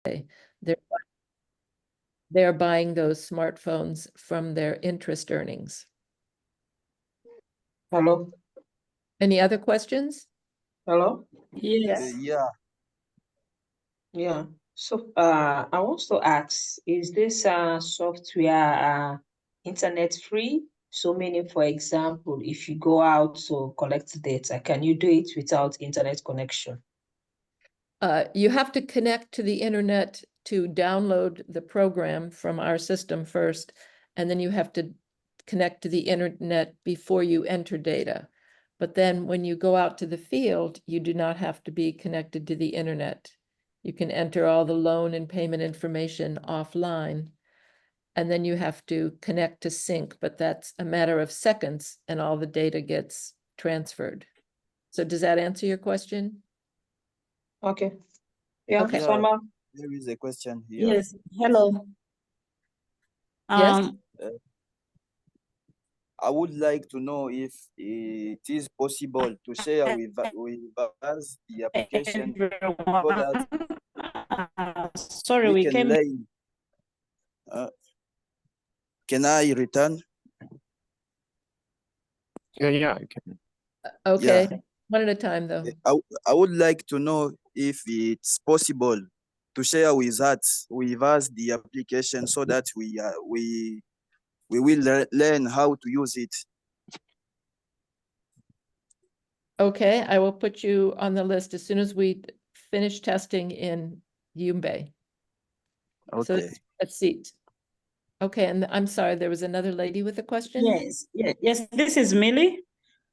They're they're buying those smartphones from their interest earnings. Hello. Any other questions? Hello. Yes. Yeah. So I want to ask, is this software internet free? So meaning, for example, if you go out to collect data, can you do it without internet connection? You have to connect to the internet to download the program from our system first, and then you have to connect to the internet before you enter data. But then when you go out to the field, you do not have to be connected to the internet. You can enter all the loan and payment information offline, and then you have to connect to sync, but that's a matter of seconds and all the data gets transferred. So does that answer your question? Okay. Yeah, Okay. Sama. There is a question here. Yes. Hello. Yes. I would like to know if it is possible to share with us the application so that Sorry, we we can came. learn. Can I return? Yeah, you can. Okay. Yeah. One at a time, though. I would like to know if it's possible to share with us the application so that we will learn how to use it. Okay, I will put you on the list as soon as we finish testing in Yumbe. So Okay. let's see. Okay, and I'm sorry, there was another lady with a question? Yes. Yes. This is Millie.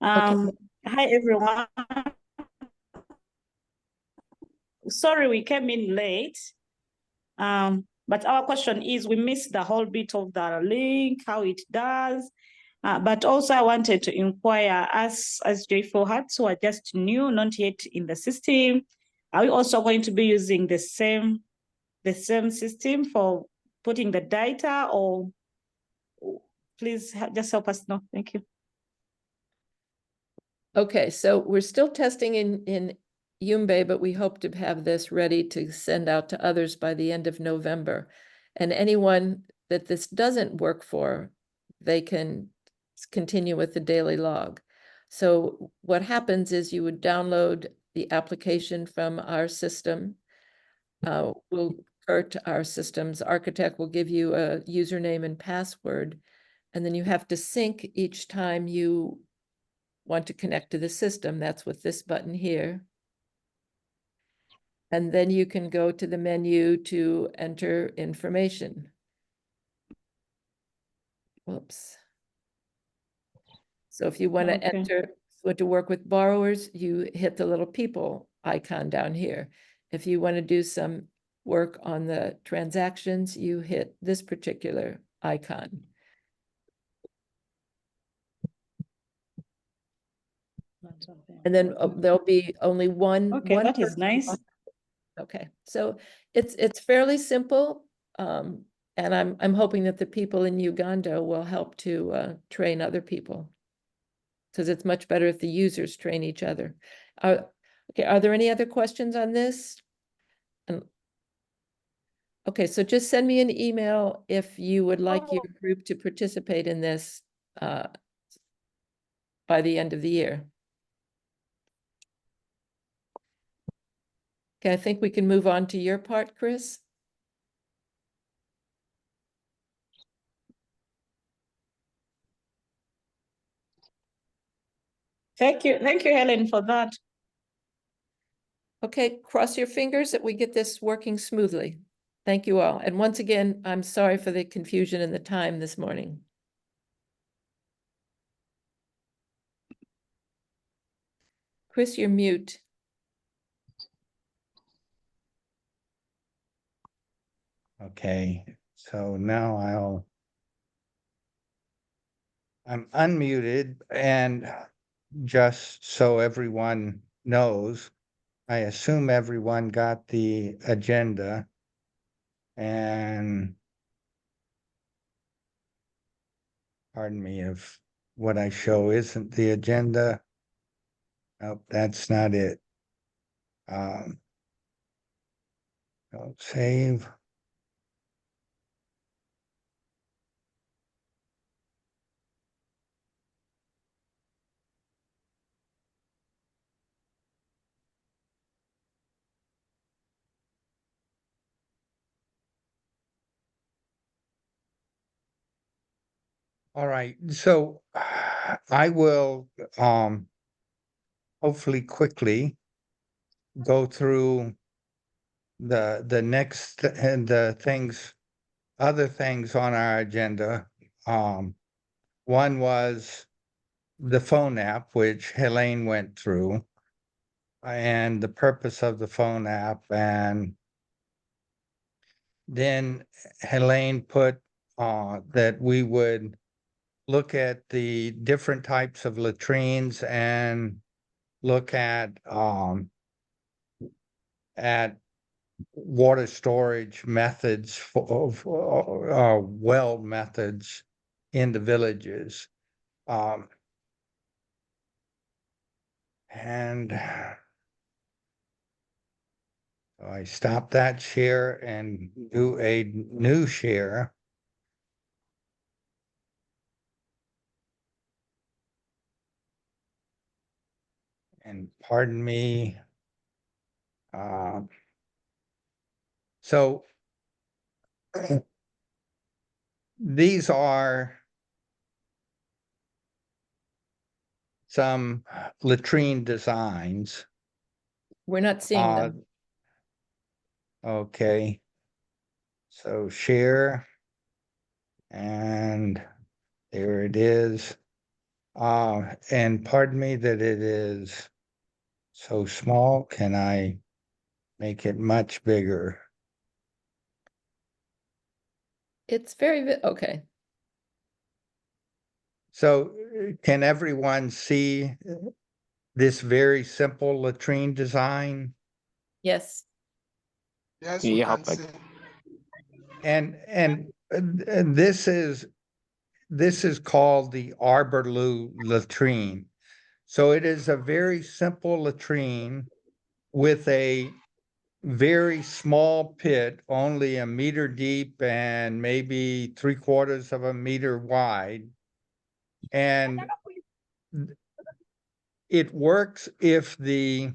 Hi, everyone. Sorry, we came in late. But our question is, we missed the whole bit of the link, how it does. But also I wanted to inquire us as Joyful Hearts who are just new, not yet in the system, are we also going to be using the same system for putting the data, or please just help us know. Thank you. Okay, so we're still testing in Yumbe, but we hope to have this ready to send out to others by the end of November. And anyone that this doesn't work for, they can continue with the daily log. So what happens is you would download the application from our system. We'll refer to our systems. Architect will give you a username and password, and then you have to sync each time you want to connect to the system. That's with this button here. And then you can go to the menu to enter information. Whoops. So if you want to enter, want to work with borrowers, you hit the little people icon down here. If you want to do some work on the transactions, you hit this particular icon. And then there'll be only one. Okay, that is nice. Okay, so it's fairly simple, and I'm hoping that the people in Uganda will help to train other people, because it's much better if the users train each other. Okay, are there any other questions on this? Okay, so just send me an email if you would like your group to participate in this by the end of the year. Okay, I think we can move on to your part, Chris. Thank you, Helen, for that. Okay, cross your fingers that we get this working smoothly. Thank you all. And once again, I'm sorry for the confusion and the time this morning. Chris, you're mute. Okay, so now I'm unmuted, and just so everyone knows, I assume everyone got the agenda, and pardon me if what I show isn't the agenda. Nope, that's not it. So save. All right, so I will hopefully quickly go through the next and the things, other things on our agenda. One was the phone app, which Helene went through, and the purpose of the phone app, and then Helene put that we would look at the different types of latrines and look at water storage methods for well methods in the villages. And so I stop that share and do a new share. And pardon me. So these are some latrine designs. We're not seeing them. Okay. So share, and there it is. And pardon me that it is so small. Can I make it much bigger? It's very, okay. So can everyone see this very simple latrine design? Yes. Yes, we Yeah, can see. And this is called the Arborloo latrine. So it is a very simple latrine with a very small pit, only 1 meter deep and maybe 3/4 of a meter wide. And it works if the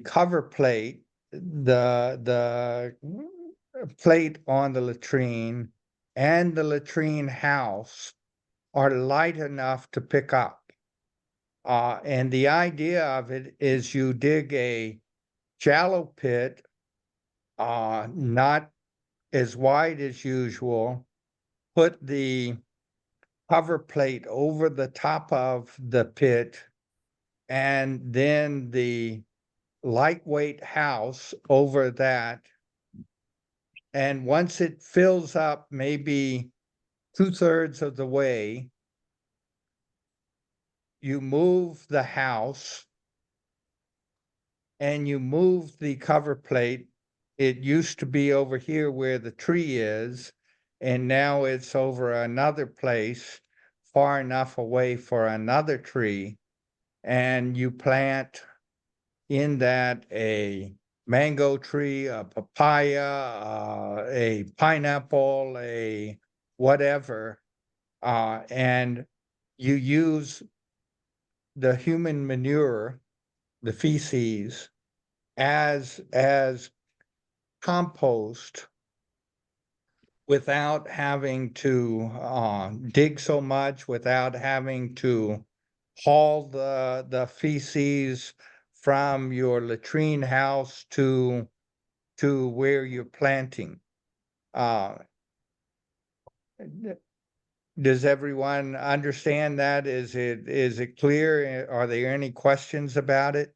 cover plate, the plate on the latrine and the latrine house are light enough to pick up. And the idea of it is you dig a shallow pit, not as wide as usual, put the cover plate over the top of the pit, and then the lightweight house over that. And once it fills up maybe 2/3 of the way, you move the house and you move the cover plate. It used to be over here where the tree is, and now it's over another place far enough away for another tree. And you plant in that a mango tree, a papaya, a pineapple, a whatever, and you use the human manure, the feces, as compost without having to dig so much, without having to haul the feces from your latrine house to where you're planting. Does everyone understand that? Is it clear? Are there any questions about it?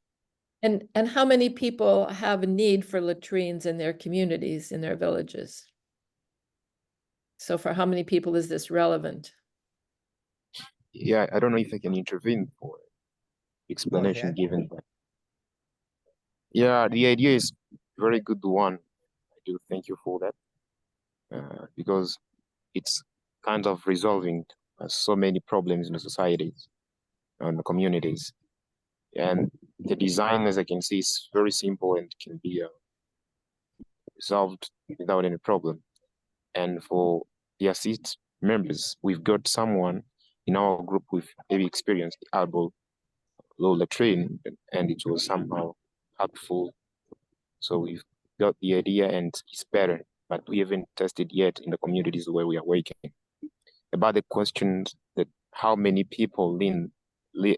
And how many people have a need for latrines in their communities, in their villages? So for how many people is this relevant? yeah, I don't know if I can intervene for explanation ahead. given. But yeah, the idea is very good one. I do thank you for that, because it's kind of resolving so many problems in the societies and the communities. And the design, as I can see, is very simple and can be resolved without any problem. And for the assist members, we've got someone in our group with heavy experience, the elbow low latrine, and it was somehow helpful. So we've got the idea and it's better, but we haven't tested yet in the communities where we are working. About the questions that how many people need the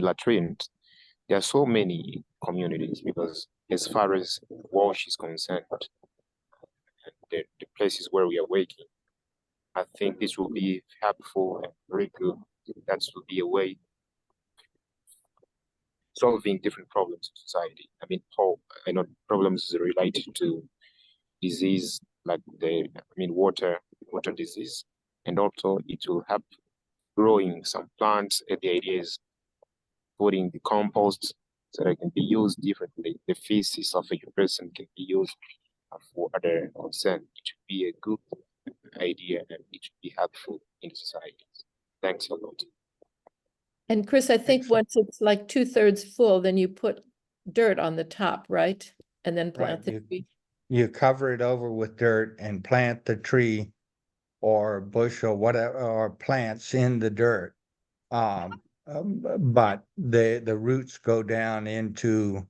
latrines, there are so many communities because as far as WASH is concerned, the places where we are working, I think this will be helpful and very good. That will be a way solving different problems in society. I mean, I know problems related to disease like water disease, and also it will help growing some plants. And the idea is putting the compost so that it can be used differently. The feces of a person can be used for other concern. It should be a good idea and it should be helpful in society. Thanks a lot. And Chris, I think Excellent. once it's like 2/3 full, then you put dirt on the top, right? And then plant the Right, tree. You cover it over with dirt and plant the tree or bush or whatever, or plants in the dirt. But the roots go down into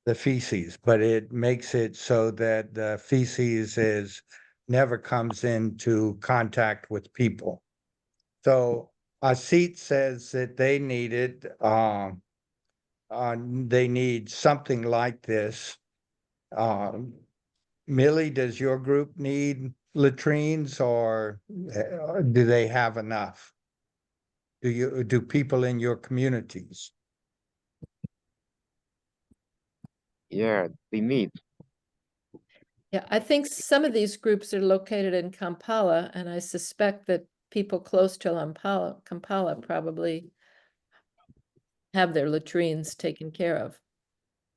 the feces, but it makes it so that the feces never comes into contact with people. So Asit says that they need something like this. Millie, does your group need latrines or do they have enough? Do people in your communities? Yeah, they need. Yeah, I think some of these groups are located in Kampala, and I suspect that people close to Kampala probably have their latrines taken care of.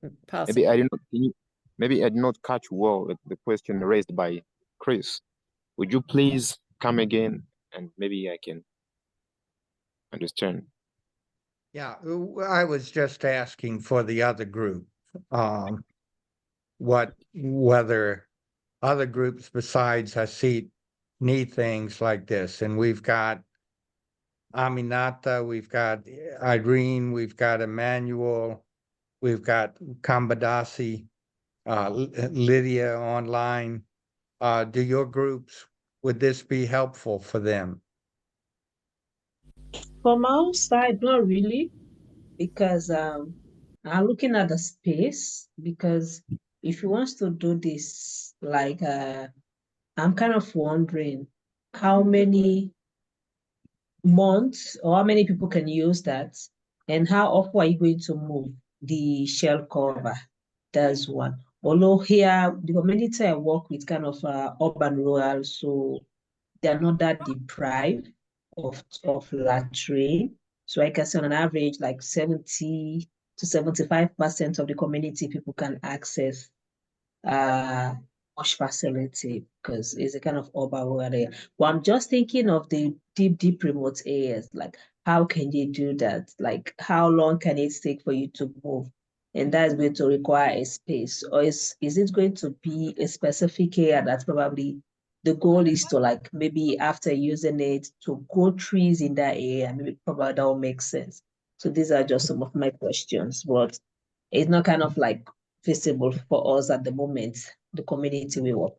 Maybe Possibly. I did not catch well the question raised by Chris. Would you please come again and maybe I can understand? Yeah, I was just asking for the other group, whether other groups besides Hasid need things like this. And we've got Aminata, we've got Irene, we've got Emmanuel, we've got Kambabazi, Lydia online. Do your groups, would this be helpful for them? From our side, not really, because I'm looking at the space, because if you want to do this, like I'm kind of wondering how many months or how many people can use that, and how often are you going to move the shell cover? That's one. Although here, the community I work with kind of urban rural, so they're not that deprived of latrine. So I can say on average, like 70 to 75% of the community people can access wash facility because it's a kind of urban rural area. Well, I'm just thinking of the deep remote areas. Like, how can you do that? Like, how long can it take for you to move? And that's going to require a space, or is it going to be a specific area that's probably the goal is to, like, maybe after using it to grow trees in that area? Maybe probably that will make sense. So these are just some of my questions, but it's not kind of like visible for us at the moment, the community we work.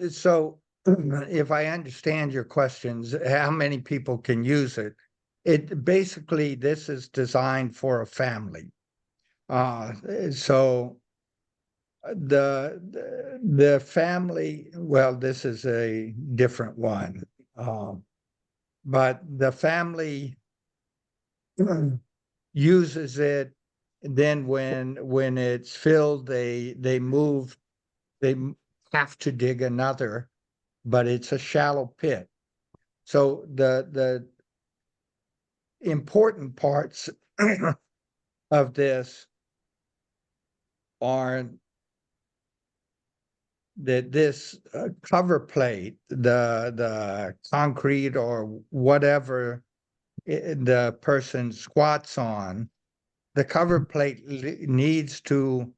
So if I understand your questions, how many people can use it? It basically, this is designed for a family. So the family, well, this is a different one. But the family uses it, then when it's filled, they have to dig another, but it's a shallow pit. So the important parts of this are that this cover plate, the concrete or whatever the person squats on, the cover plate needs to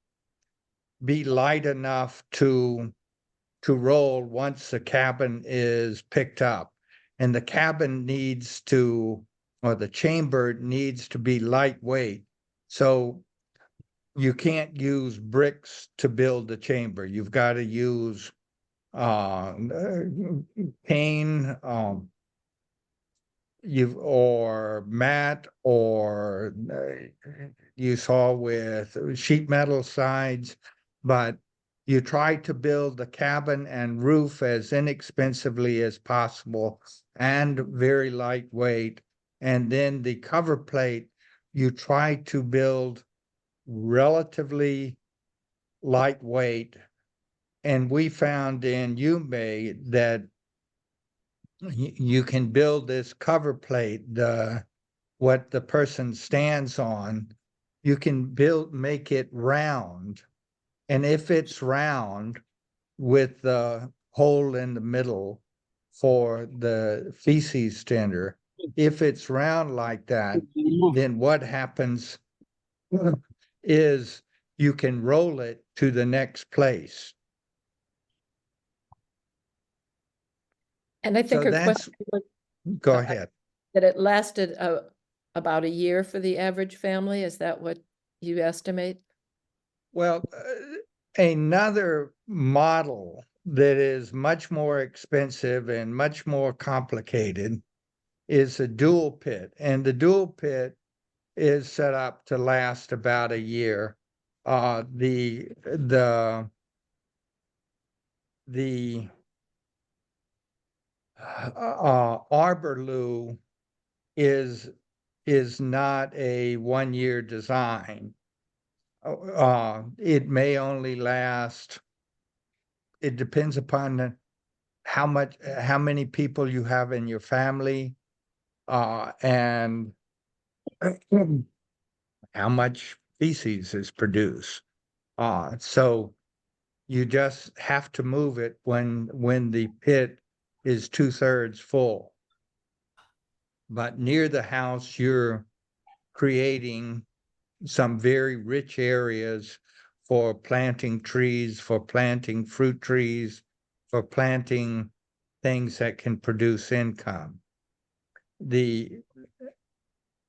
be light enough to roll once the cabin is picked up. And the cabin needs to, or the chamber needs to be lightweight. So you can't use bricks to build the chamber. You've got to use pane, or mat, or you saw with sheet metal sides, but you try to build the cabin and roof as inexpensively as possible and very lightweight. And then the cover plate, you try to build relatively lightweight. And we found in Yumbe that you can build this cover plate, what the person stands on, you can make it round. And if it's round with the hole in the middle for the feces tender, if it's round like that, then what happens is you can roll it to the next place. And I think So her question was go ahead. that it lasted about a year for the average family. Is that what you estimate? Well, another model that is much more expensive and much more complicated is a dual pit. And the dual pit is set up to last about a year. The Arborloo is not a 1-year design. It may only last. It depends upon how many people you have in your family, and how much feces is produced. So you just have to move it when the pit is 2/3 full. But near the house, you're creating some very rich areas for planting trees, for planting fruit trees, for planting things that can produce income.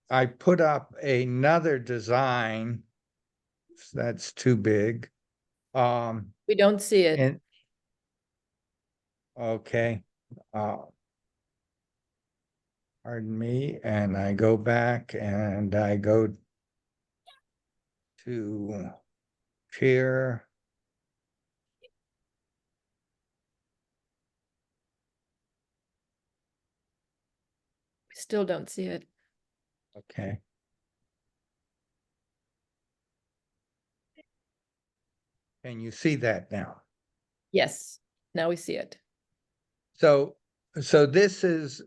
I put up another design that's too big. We don't see it. And okay. Pardon me, and I go back and I go to share. We still don't see it. Okay. Can you see that now? Yes, now we see it. So this is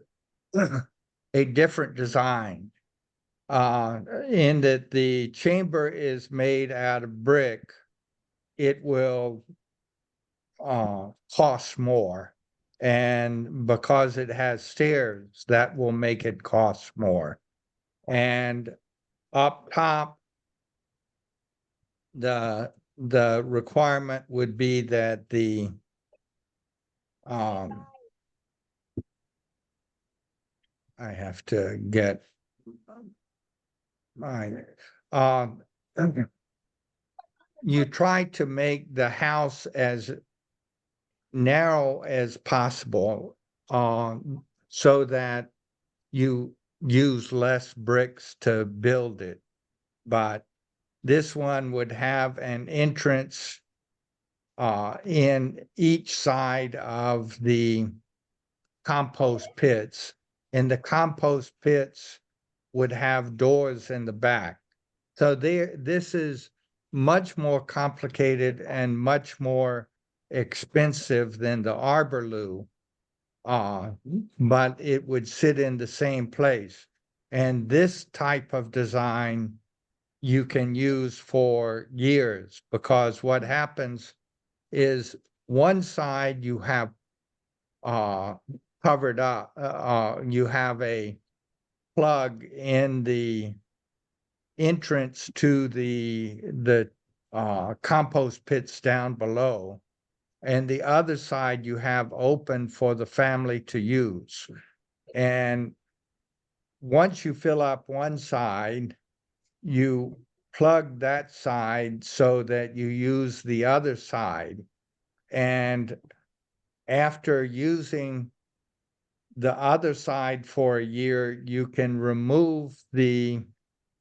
a different design, in that the chamber is made out of brick. It will cost more, and because it has stairs, that will make it cost more. And up top, the requirement would be that the I have to get mine. You try to make the house as narrow as possible, so that you use less bricks to build it. But this one would have an entrance in each side of the compost pits, and the compost pits would have doors in the back. So this is much more complicated and much more expensive than the Arborloo, but it would sit in the same place. And this type of design you can use for years, because what happens is one side you have covered up, you have a plug in the entrance to the compost pits down below. And the other side you have open for the family to use. And once you fill up one side, you plug that side so that you use the other side. And after using the other side for a year, you can remove the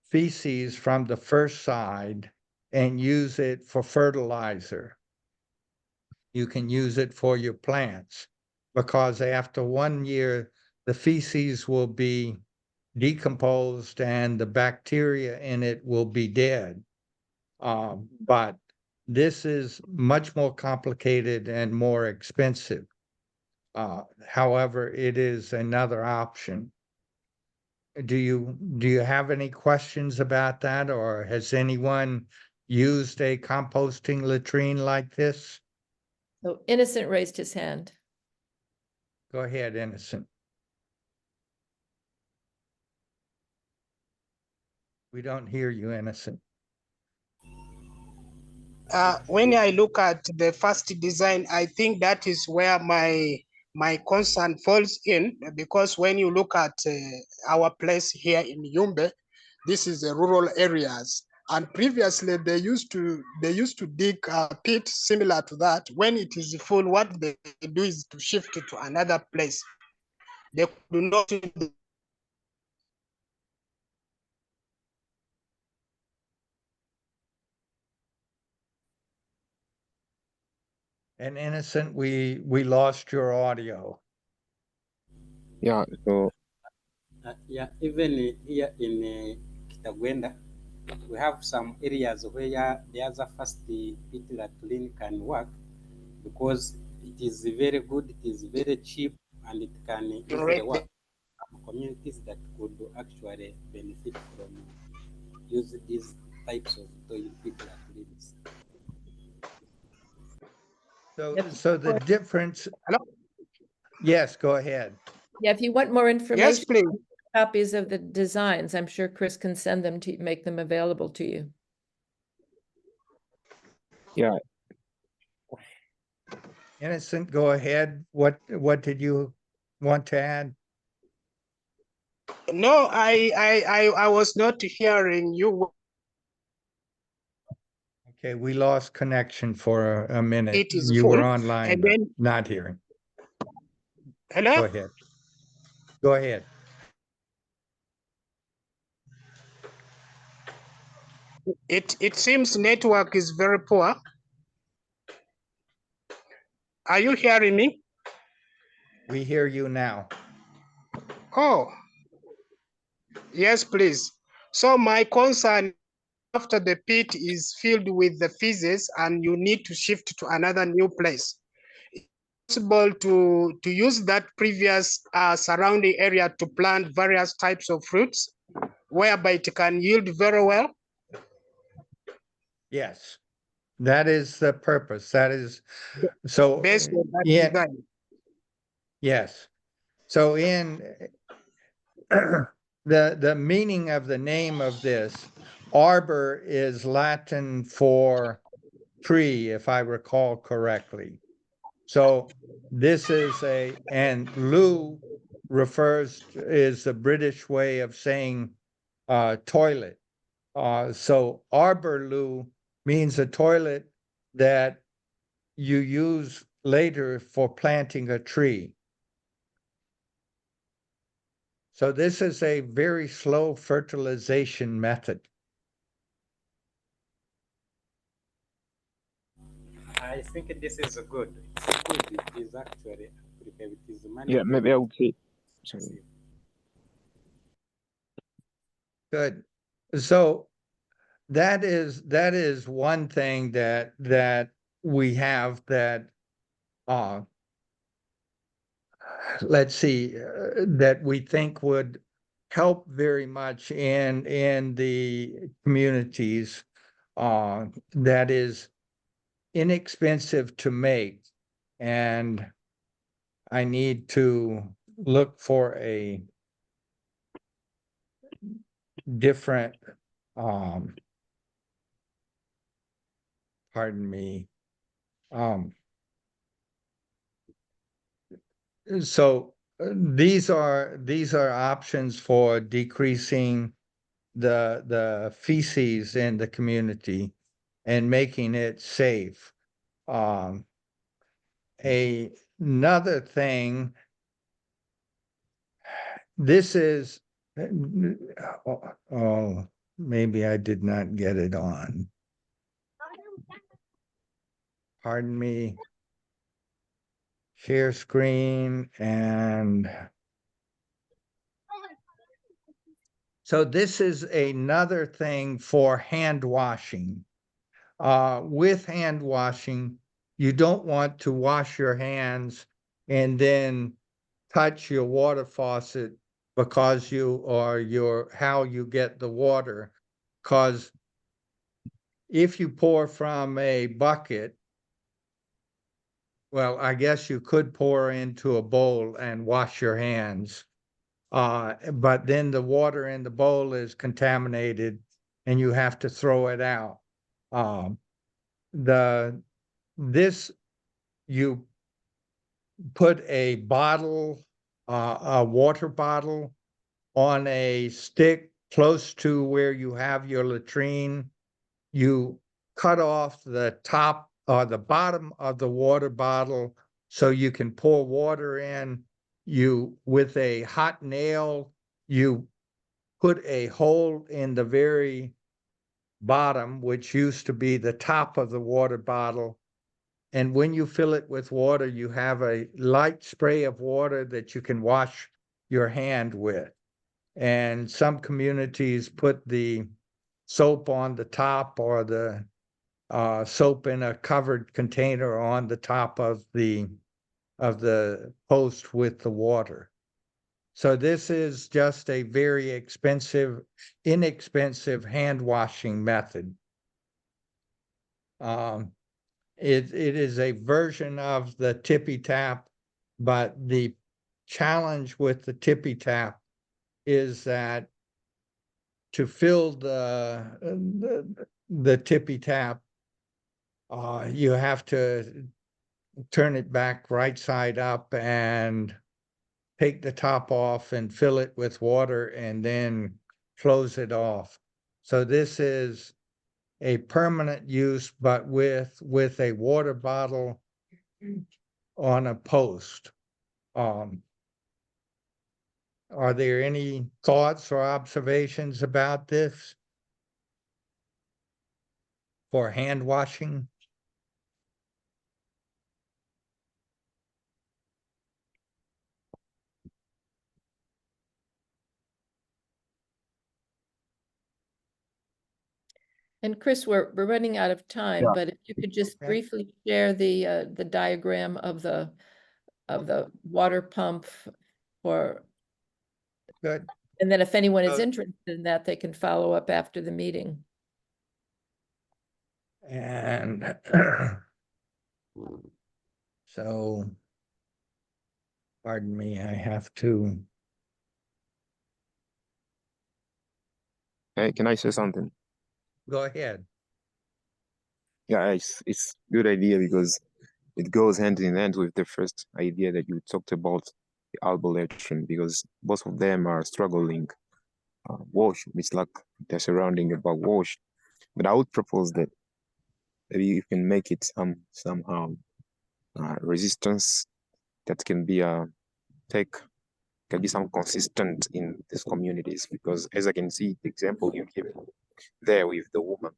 feces from the first side and use it for fertilizer. You can use it for your plants, because after 1 year, the feces will be decomposed and the bacteria in it will be dead. But this is much more complicated and more expensive. However, it is another option. Do you have any questions about that, or has anyone used a composting latrine like this? So Innocent raised his hand. Go ahead, Innocent. We don't hear you, Innocent. When I look at the first design, I think that is where my concern falls in, because when you look at our place here in Yumbe, this is the rural areas, and previously they used to dig a pit similar to that. When it is full, what they do is to shift it to another place. They do not. And Innocent, we lost your audio. Yeah, so Yeah, even here in Kitagwenda, we have some areas where the other first pit latrine can work, because it is very good, it is very cheap, and it can easily work. Communities that could actually benefit from using these types of pit latrines. So the difference. Hello? Yes, go ahead. Yeah, if you want more information. Yes, please. Copies of the designs, I'm sure Chris can send them to make them available to you. yeah, Innocent, go ahead. What did you want to add? No, I was not hearing you. Okay, we lost connection for a minute. It is You full, were online, and but then not hearing. hello. Go ahead. Go ahead. It seems network is very poor. Are you hearing me? We hear you now. Oh, yes, please. So my concern, after the pit is filled with the feces and you need to shift to another new place, it's possible to use that previous surrounding area to plant various types of fruits, whereby it can yield very well. Yes, that is the purpose. That is so. Based on that design. Yes. So in the meaning of the name of this, arbor is Latin for tree, if I recall correctly. So this is and loo is the British way of saying toilet. So arbor loo means a toilet that you use later for planting a tree. So this is a very slow fertilization method. I think this is good. It's good. It is actually applicable. It is yeah, maybe I would say. Sorry. Good. So that is one thing that we have that let's see, that we think would help very much in the communities, that is inexpensive to make, and I need to look for a different Pardon me. So these are options for decreasing the feces in the community and making it safe. Another thing, this is, oh, maybe I did not get it on. Pardon me. Share screen and so this is another thing for hand washing. With hand washing, you don't want to wash your hands and then touch your water faucet because how you get the water. Because if you pour from a bucket, well, I guess you could pour into a bowl and wash your hands. But then the water in the bowl is contaminated and you have to throw it out. You put a bottle, a water bottle on a stick close to where you have your latrine. You cut off the top or the bottom of the water bottle so you can pour water in. With a hot nail, you put a hole in the very bottom, which used to be the top of the water bottle. And when you fill it with water, you have a light spray of water that you can wash your hand with. And some communities put the soap on the top or the soap in a covered container on the top of the post with the water. So this is just a very inexpensive hand washing method. It is a version of the tippy tap, but the challenge with the tippy tap is that to fill the tippy tap, you have to turn it back right side up and take the top off and fill it with water and then close it off. So this is a permanent use, but with a water bottle on a post. Are there any thoughts or observations about this for hand washing? And Chris, we're running out of time, Yeah. but if you could just Okay. briefly share the diagram of the water pump for, Good. and then if anyone is Uh, interested in that, they can follow up after the meeting. And so, pardon me, I have to. Hey, can I say something? Go ahead. Yeah, it's good idea because it goes hand in hand with the first idea that you talked about, the albolatrin, because both of them are struggling wash. It's like they're surrounding about wash. But I would propose that maybe you can make it somehow resistance that can be can be some consistent in these communities, because as I can see the example you give there with the woman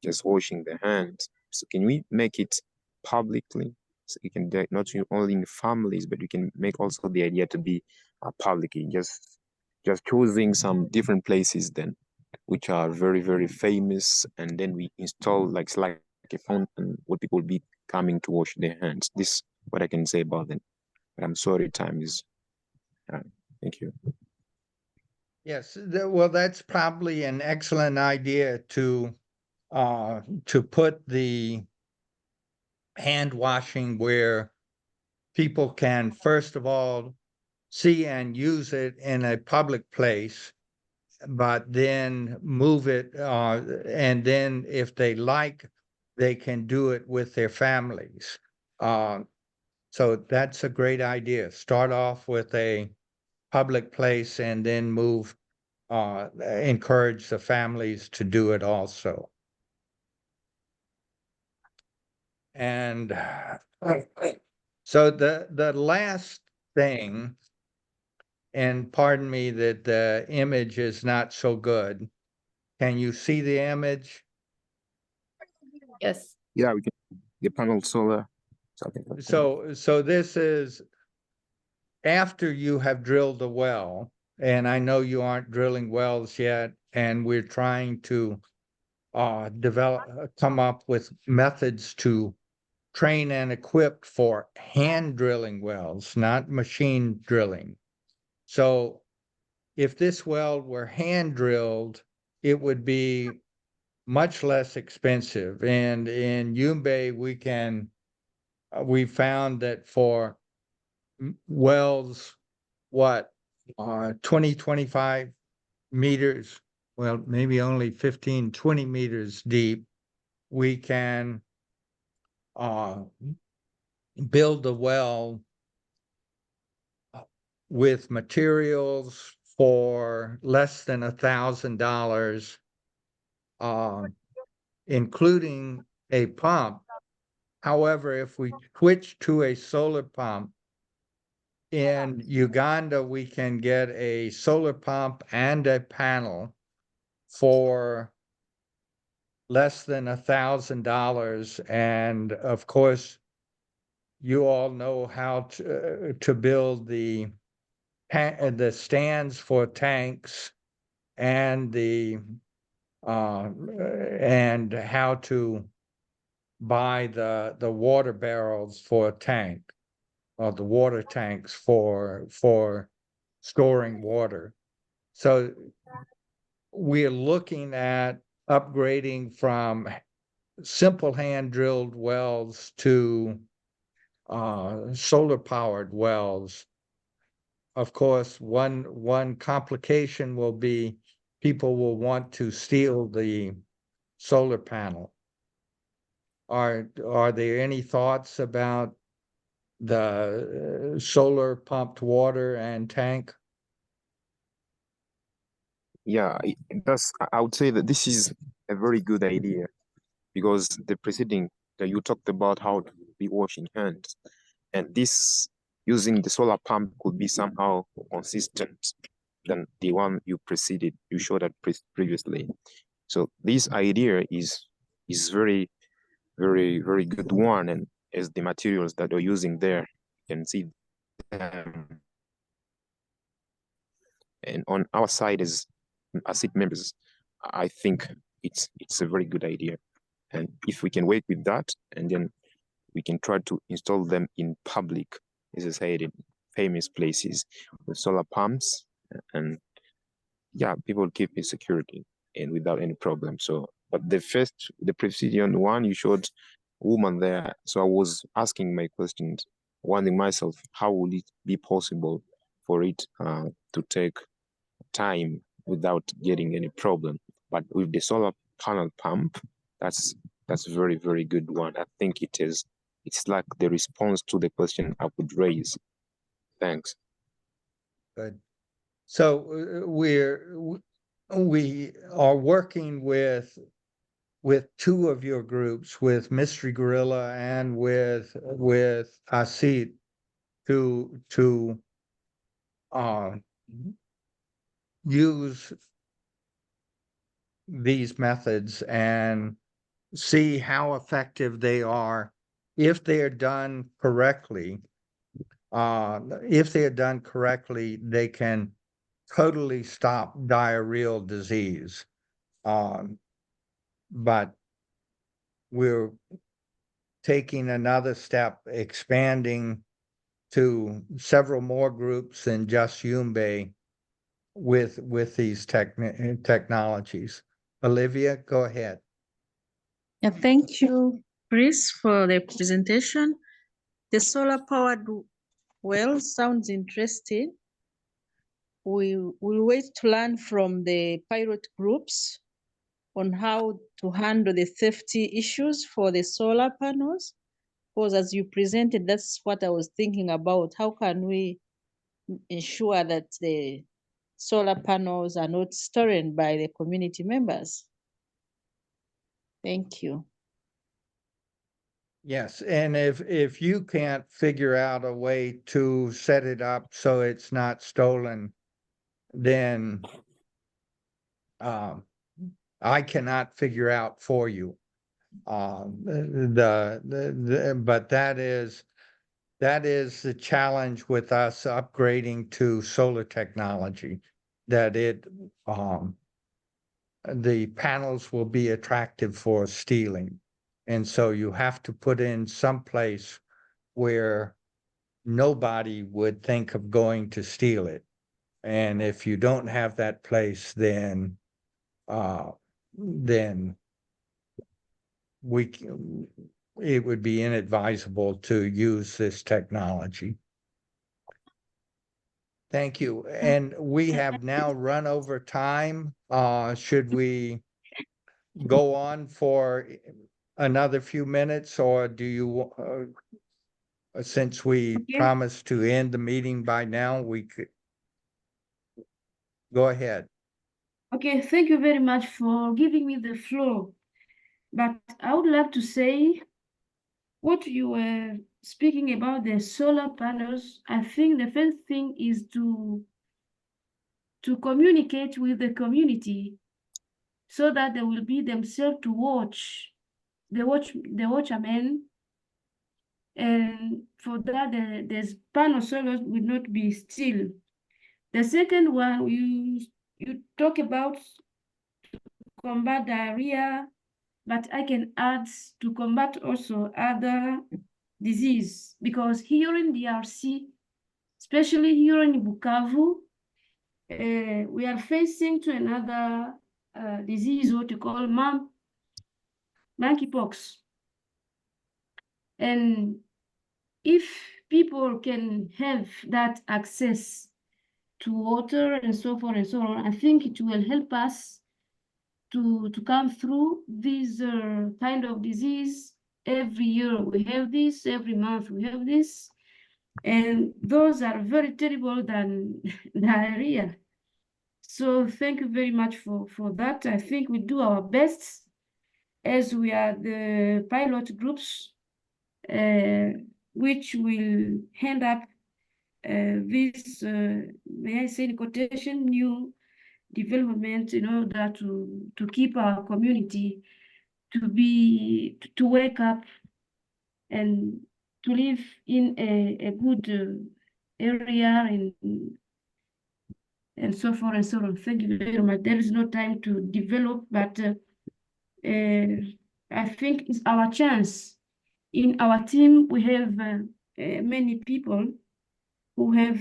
just washing their hands. So can we make it publicly? So you can do it not only in families, but you can make also the idea to be publicly, just choosing some different places then, which are very, very famous, and then we install like a fountain where people will be coming to wash their hands. This is what I can say about them. But I'm sorry, time is. Thank you. Yes, well, that's probably an excellent idea to put the hand washing where people can, first of all, see and use it in a public place. but then move it, and then if they like, they can do it with their families. So that's a great idea. Start off with a public place and then move, encourage the families to do it also. And so the last thing, and pardon me that the image is not so good. Can you see the image? Yes. Yeah, we can the panel solar. Something like that. So this is after you have drilled the well, and I know you aren't drilling wells yet, and we're trying to come up with methods to train and equip for hand drilling wells, not machine drilling. So if this well were hand drilled, it would be much less expensive. And in Yumbe, we found that for wells, 20, 25 meters, well, maybe only 15, 20 meters deep, we can build a well with materials for less than $1,000, including a pump. However, if we switch to a solar pump, in Uganda, we can get a solar pump and a panel for less than $1,000. And of course, you all know how to build the stands for tanks and and how to buy the water barrels for a tank, or the water tanks for storing water. So we're looking at upgrading from simple hand drilled wells to solar powered wells. Of course, one complication will be people will want to steal the solar panel. Are there any thoughts about the solar pumped water and tank? Yeah, I would say that this is a very good idea, because the preceding that you talked about how to be washing hands, and this using the solar pump could be somehow consistent than the one you showed that previously. So this idea is very, very, very good one, and as the materials that you're using there, you can see them. And on our side as ASIT members, I think it's a very good idea. And if we can work with that, and then we can try to install them in public, as I said, in famous places with solar pumps, and yeah, people keep in security and without any problem. So, but the preceding one, you showed a woman there. So I was asking my questions, wondering myself, how would it be possible for it to take time without getting any problem? But with the solar panel pump, that's very, very good one. I think it's like the response to the question I would raise. Thanks. Good. So we are working with two of your groups, with Mystery Gorilla and with ASIT, to use these methods and see how effective they are if they are done correctly. If they are done correctly, they can totally stop diarrheal disease. But we're taking another step, expanding to several more groups than just Yumbe with these technologies. Olivia, go ahead. Yeah, thank you, Chris, for the presentation. The solar powered well sounds interesting. we will wait to learn from the pilot groups on how to handle the safety issues for the solar panels. Because as you presented, that's what I was thinking about. How can we ensure that the solar panels are not stolen by the community members? Thank you. Yes, and if you can't figure out a way to set it up so it's not stolen, then I cannot figure out for you. But that is the challenge with us upgrading to solar technology, that the panels will be attractive for stealing. And so you have to put in some place where nobody would think of going to steal it. And if you don't have that place, then it would be inadvisable to use this technology. Thank you. And we have now run over time. Should we go on for another few minutes, or do you, since we promised to end the meeting by now, we could go ahead. Okay, thank you very much for giving me the floor. But I would like to say what you were speaking about the solar panels. I think the first thing is to communicate with the community so that they will be themselves to watch the watchmen. And for that, the panel solar will not be still. The second one, you talk about combat diarrhea, but I can add to combat also other disease, because here in DRC, especially here in Bukavu, we are facing to another disease, what you call monkeypox. And if people can have that access to water and so forth and so on, I think it will help us to come through this kind of disease. Every year we have this, every month we have this, and those are very terrible than diarrhea. So thank you very much for that. I think we do our best as we are the pilot groups, which will hand up this, may I say in quotation, new development in order to keep our community to wake up and to live in a good area and so forth and so on. Thank you very much. There is no time to develop, but I think it's our chance. In our team, we have many people who have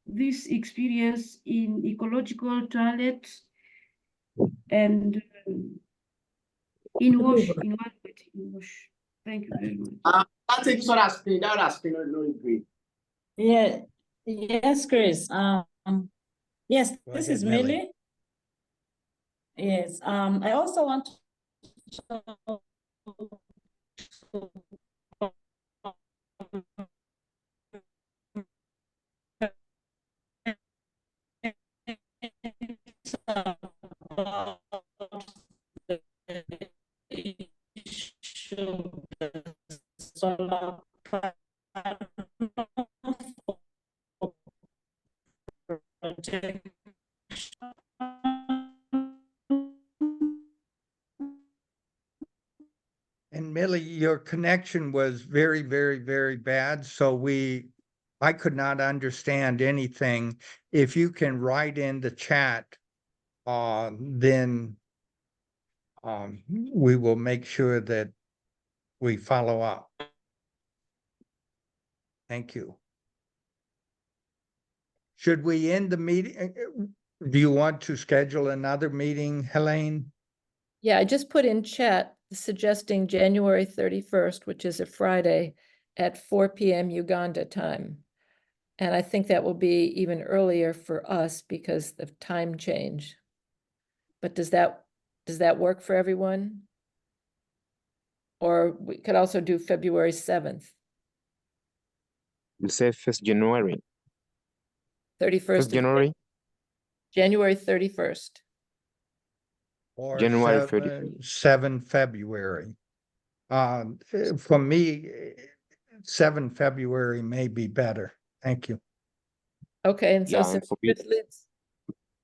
this experience in ecological toilets and in wash. Thank you very much. Yeah, yes, Chris. Yes, Go this ahead, is Millie. Millie. Yes, I also want to solar project. And Millie, your connection was very, very, very bad, so I could not understand anything. If you can write in the chat, then we will make sure that we follow up. Thank you. Should we end the meeting? Do you want to schedule another meeting, Helene? Yeah, I just put in chat suggesting January 31st, which is a Friday at 4 PM Uganda time. And I think that will be even earlier for us because of time change. But does that work for everyone? Or we could also do February 7th, You say 1st January. 31st 1st January, January 31st. Or January 7 February. For me, 7 February may be better. Thank you. Okay, and so Yeah, since and for me, Chris leads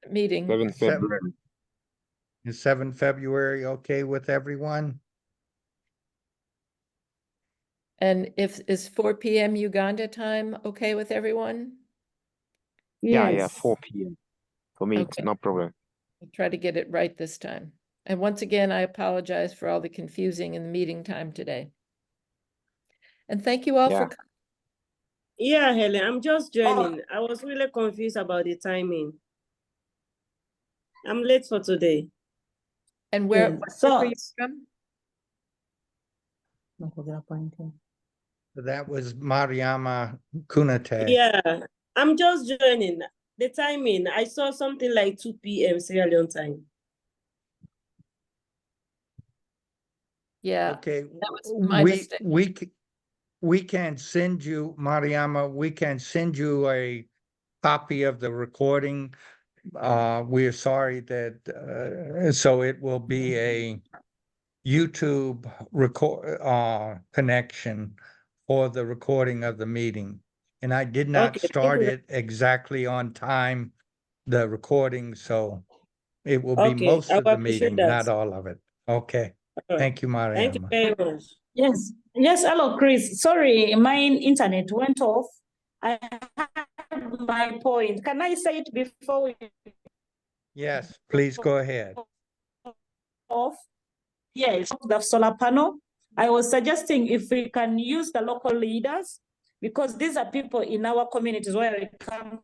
the meeting, 7th February. Is 7 February okay with everyone? and is 4 PM Uganda time okay with everyone? Yeah, 4 p.m. For me, it's Okay. no problem. We'll try to get it right this time. And once again, I apologize for all the confusing in the meeting time today. And thank you all for Yeah. coming. Yeah, Helen, I'm just joining. I was really confused about the timing. I'm late for today. And where, Yes. what So- group are you from? That was Mariama Kunate. Yeah, I'm just joining. The timing, I saw something like 2 p.m. Sierra Leone time. Yeah, Okay, that was my mistake. we can send you, Mariama, we can send you a copy of the recording. We're sorry that, so it will be a YouTube connection for the recording of the meeting. And I did not Okay, thank start you. it exactly on time, the recording, so it will be Okay, most I of will the appreciate meeting, not that. all of it. Okay, All right. thank you, Thank you Mariama. very much. Yes, hello, Chris. Sorry, my internet went off. I had my point. Can I say it before we Yes, please go ahead. off? Yes, the solar panel. I was suggesting if we can use the local leaders, because these are people in our communities where we come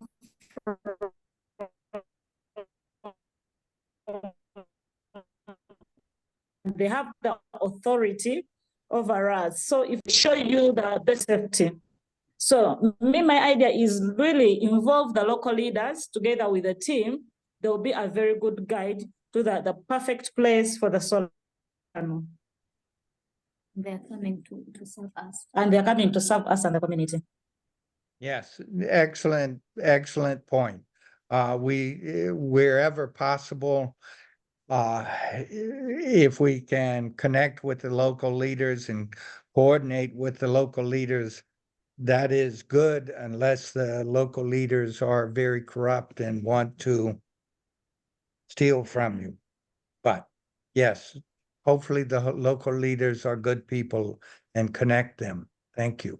from. They have the authority over us. So if we show you the best safety. So my idea is really involve the local leaders together with the team. There will be a very good guide to the perfect place for the solar panel. They're coming to serve us. And they're coming to serve us and the community. Yes, excellent, excellent point. Wherever possible, if we can connect with the local leaders and coordinate with the local leaders, that is good, unless the local leaders are very corrupt and want to steal from you. But yes, hopefully the local leaders are good people and connect them. Thank you.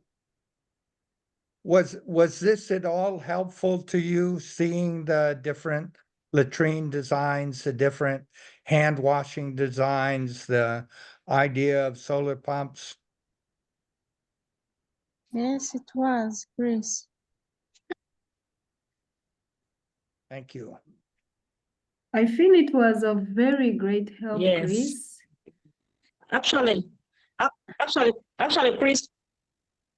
Was this at all helpful to you, seeing the different latrine designs, the different hand washing designs, the idea of solar pumps? Yes, it was, Chris. Thank you. I feel it was a very great help, Yes. Chris. Actually, Chris,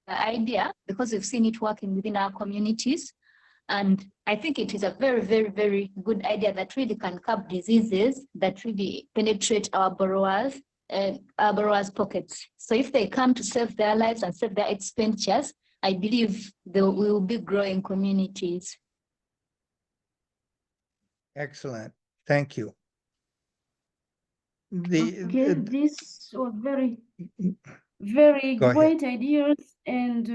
The idea, because we've seen it working within our communities. And I think it is a very, very, very good idea that really can curb diseases that really penetrate our borrowers' pockets. So if they come to save their lives and save their expenditures, I believe we will be growing communities. Excellent. Thank you. Okay, this was very Go ahead. great ideas and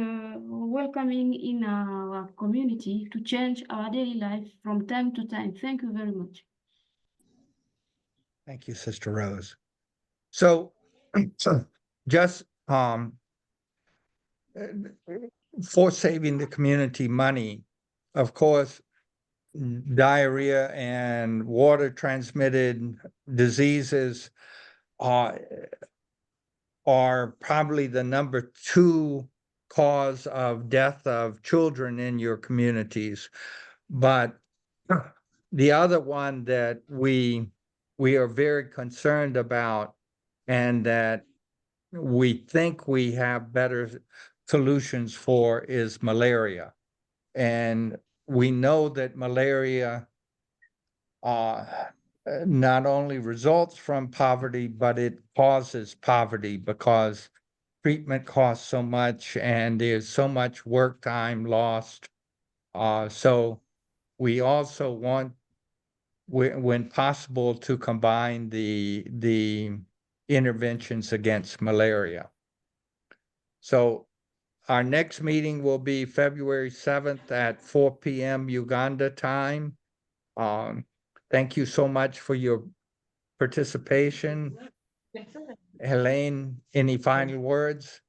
welcoming in our community to change our daily life from time to time. Thank you very much. Thank you, Sister Rose. So, just for saving the community money, of course, diarrhea and water transmitted diseases are probably the number 2 cause of death of children in your communities. But the other one that we are very concerned about, and that we think we have better solutions for, is malaria. And we know that malaria not only results from poverty, but it causes poverty because treatment costs so much and there's so much work time lost. So we also want, when possible, to combine the interventions against malaria. So our next meeting will be February 7th at 4 p.m. Uganda time. Thank you so much for your participation. Helene, any final words?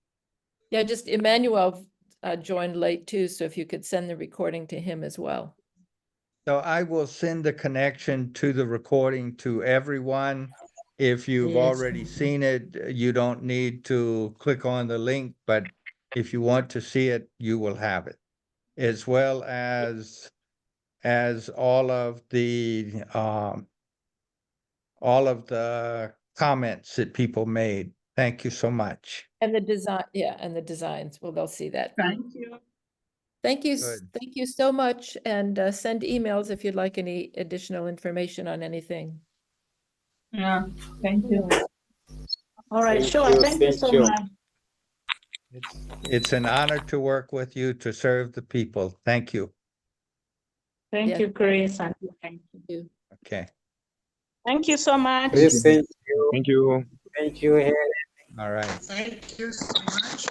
Yeah, just Emmanuel joined late too, so if you could send the recording to him as well. So I will send the connection to the recording to everyone. If you've Yes. already seen it, you don't need to click on the link, but if you want to see it, you will have it, as well as all of the comments that people made. Thank you so much. And the design, yeah, and the designs, well, they'll see that. Thank you. Thank you, Good. thank you so much, and send emails if you'd like any additional information on anything. Yeah, thank you. All right, Thank sure. you, Thank you thank so you. much. It's an honor to work with you to serve the people. Thank you. Thank Yeah. you, Chris. And thank you. Okay. Thank you so much. Chris, thank you. Thank you. Thank you, Helen. All right. Thank you so much.